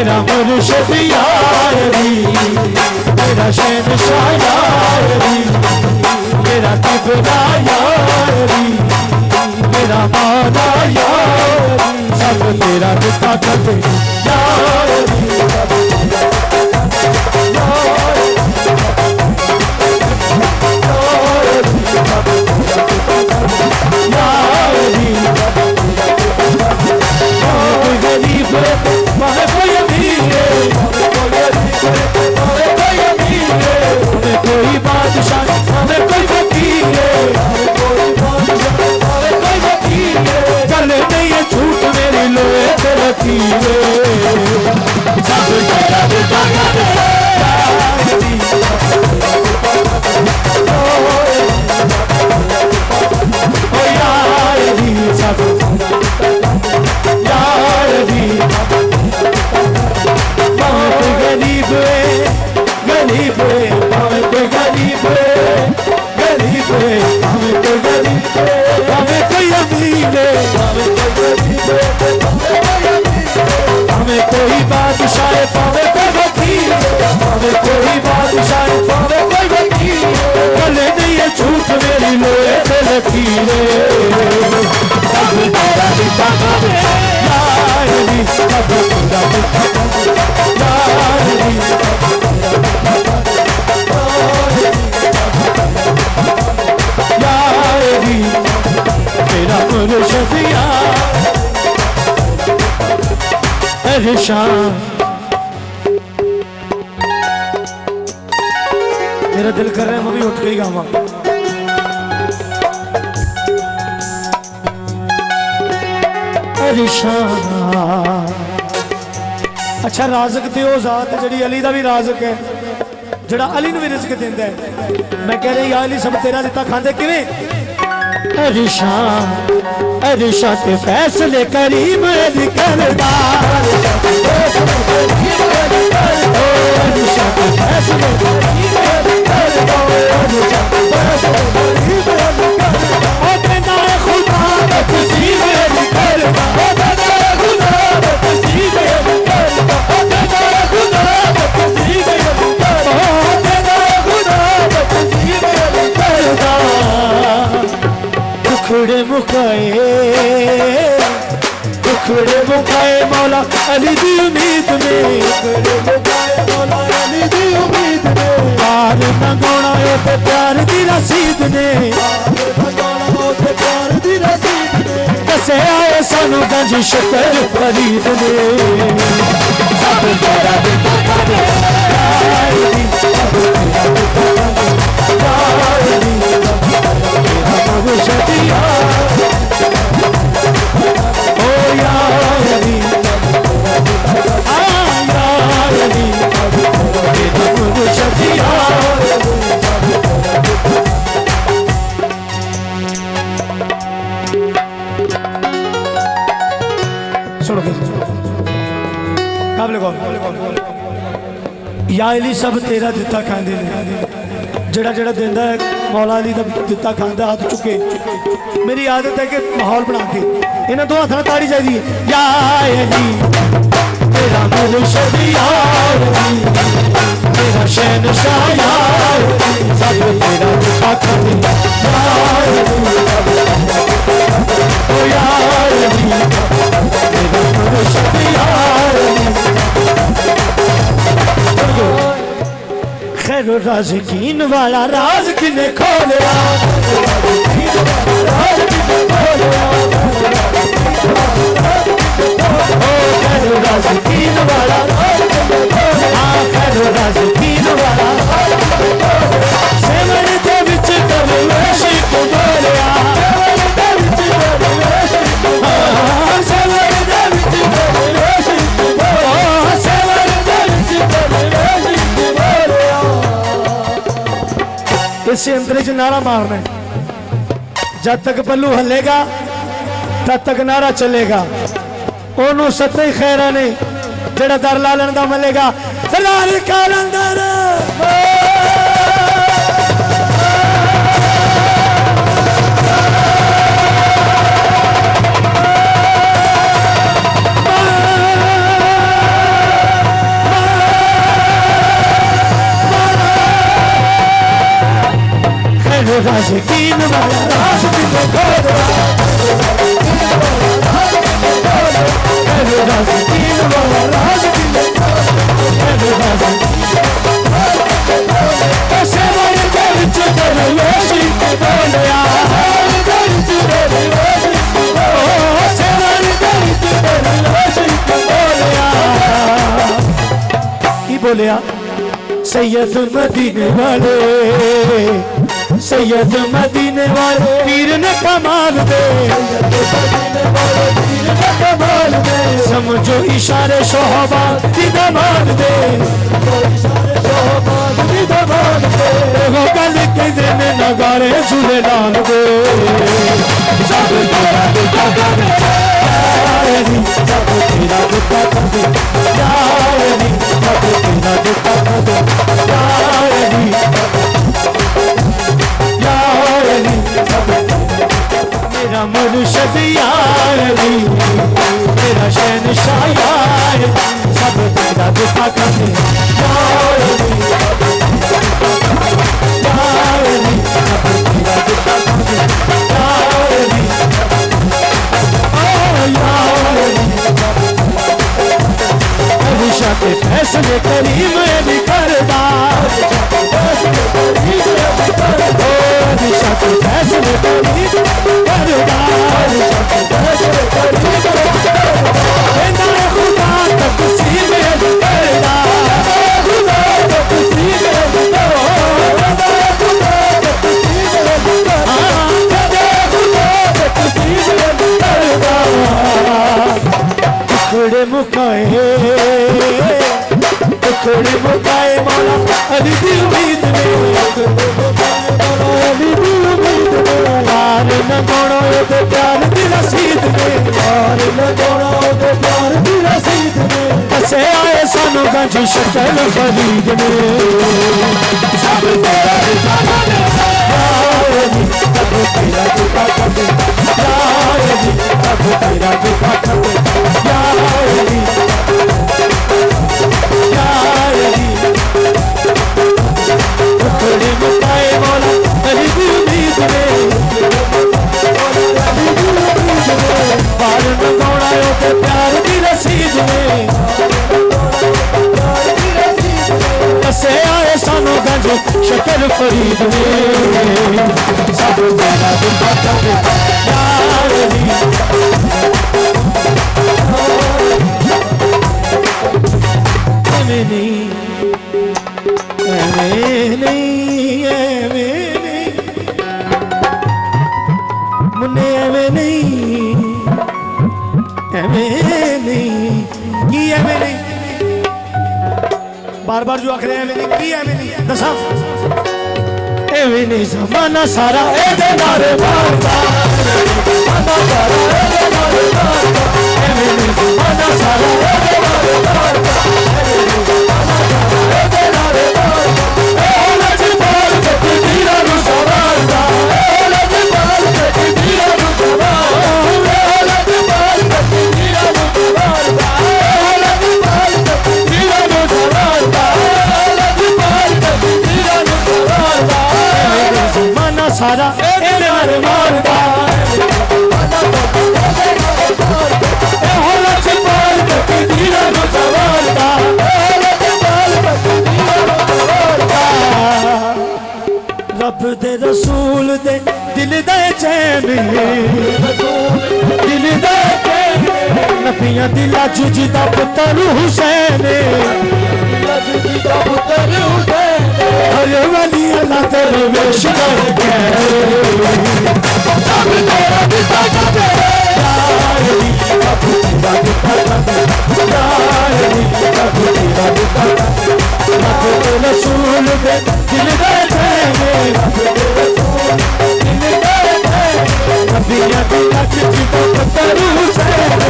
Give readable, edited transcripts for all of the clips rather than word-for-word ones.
मेरा मुर्शिद यार भी, मेरा शहंशाह यार भी, मेरा किबला यार भी, मेरा मौला यार भी, सब तेरा दिता करते यार भी, कोई बादशाह हमें कोई फकीर चल नहीं है झूठ मेरी लोहे पे लकीरे सब तेरा दिता ओ यार भी सब यार भी बहुत गरीब गरीब हमें कोई गरीब गरीब हमें कोई गरीब हमें कोई अमीर हमें कोई बादशाह पावे कोई वकील हमें कोई बादशाह पावे कोई वकील गले नहीं है झूठ मेरी लोहे पे लकीरे सब तेरा दिता यार भी सब तेरा दिता यार भी मेरा मुर्शिद यार परेशान मेरा दिल कर रहा है मैं भी उठ गई गावा परेशान अच्छा राज़िक ते ओ ज़ात जड़ी अली दा भी राज़िक है जड़ा अली नूं भी रिज़्क देंदा है मैं कह रही या अली सब तेरा दिता खांदे किवें अरिशा ते फैसले करीम अली करदा अरिशा ते फैसले करीम अली करदा ओ कहंदा है खुदा दा तस्वीर अली करदा ओ कहंदा है खुदा दा तस्वीर अली करदा ओ कहंदा है खुदा दा तस्वीर अली करदा ओ कहंदा है खुदा दा तस्वीर अली करदा दुखड़े मुकाए मौला अली दी उम्मीद में मौला अली दी उम्मीद में पार मंगाना है ते प्यार दी रसीद ने प्यार दी रसीद ने दसे आए सानू गंज शकर फरीद ने सब तेरा दिता करे यार दी सब तेरा दिता करे यार दी मेरा मुर्शिद यार ओ यार दी यार दी मेरा मुर्शिद यार सुनो काबिल गौर या अली सब तेरा दिता खांदे ने जड़ा जड़ा देंदा है मौला अली दा दिता खांदा हाथ चुके मेरी आदत है कि माहौल बना के इन्हें दो हाथ ताड़ी चाहिए या अली तेरा मुर्शिद यार मेरा शहंशाह यार सब तेरा दिता खांदे ओ यार अली मेरा मुर्शिद यार खैर राज़िकीन वाला राज किने खोलिया खैर राज़िकीन वाला खैर राज़िकीन वाला सेवन दे विच दरवेश को बोलिया सेवन दे विच दरवेश को बोलिया सेवन दे विच दरवेश को बोलिया इस अंतरे च नारा मारना है जब तक पल्लू हलेगा तब तक नारा चलेगा ओनू सत्ते खैरा ने जड़ा दर लालन दा मिलेगा सरदार कालंदर राज़कीन वाला राज़ दिल खोलदा राज़कीन वाला राज़ दिल सेवार दे विच दरवेश बोलिया सेवार दे विच दरवेश बोलिया की बोलिया सैयद मदीने वाले सैयद मदीने वाले पीर ने कमाल दे समझो इशारे शोहबा दी दमान दे वो गल कहते ने नगारे झूले लाल दे सब तेरा दुखा कर दे सब तेरा दुखा कर दे सब तेरा दुखा कर दे मेरा मुर्शद यार अली मेरा शहंशाह यार सब तेरा दुखा कर दे यार अली सब तेरा दुखा कर दे यार अली के फैसले करीम अली करदा दिशा के फैसले करीम करदा खुदा तकसीम अली करदा खुदा तकसीम अली करदा टुकड़े मुकाए टुकड़े मुकाए मौला अली दी उम्मीद में अली दी उम्मीद में यार न गोणो ते प्यार दी रसीद में यार न गोणो ते प्यार दी रसीद में कसे आए सानू गंज शक्ल फरीद में सब तेरा दुखा कर दे यार अली सब तेरा दुखा कर दे यार अली सब तेरा दुखा कर दे यार अली टुकड़े मुकाए मौला अली दी उम्मीद में पार न गौड़ा ते प्यार दी रसीद में कसे आए सानू गंज शक्ल फरीद में सब तेरा दुखा कर दे यार अली बार बार जो आखिर एवं नहीं की एवं नहीं दसा एवं नहीं जमाना सारा एदे नारे मारदा जमाना सारा एदे नारे मारदा एवं नहीं जमाना सारा एदे नारे मारदा एदे नारे मारदा ए लजपाल तकदीरा नु सवारदा ए लजपाल तकदीरा नु सवारदा ए लजपाल तकदीरा नु सवारदा ए लजपाल तकदीरा नु सवारदा सारा नारे मारदा रब दे रसूल दे दिल दे चैन दिल दे नबियां दिला जुजदा पुत्र हुसैन हर वली अल्लाह तेरे वेश करके सब तेरा दिता जाते यार अली सब तेरा दिता जाते यार अली सब तेरा दिता जाते रब दे रसूल दे दिल दे चैन नबियां दिला जुजदा पुत्र हुसैन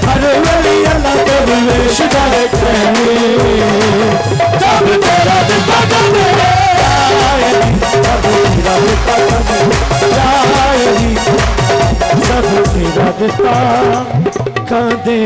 हर वली अल्लाह तेरे वेश करके सब तेरा दिता जाते यार अली सब तेरा दिता जाते यार अली सब तेरा दिता कर दे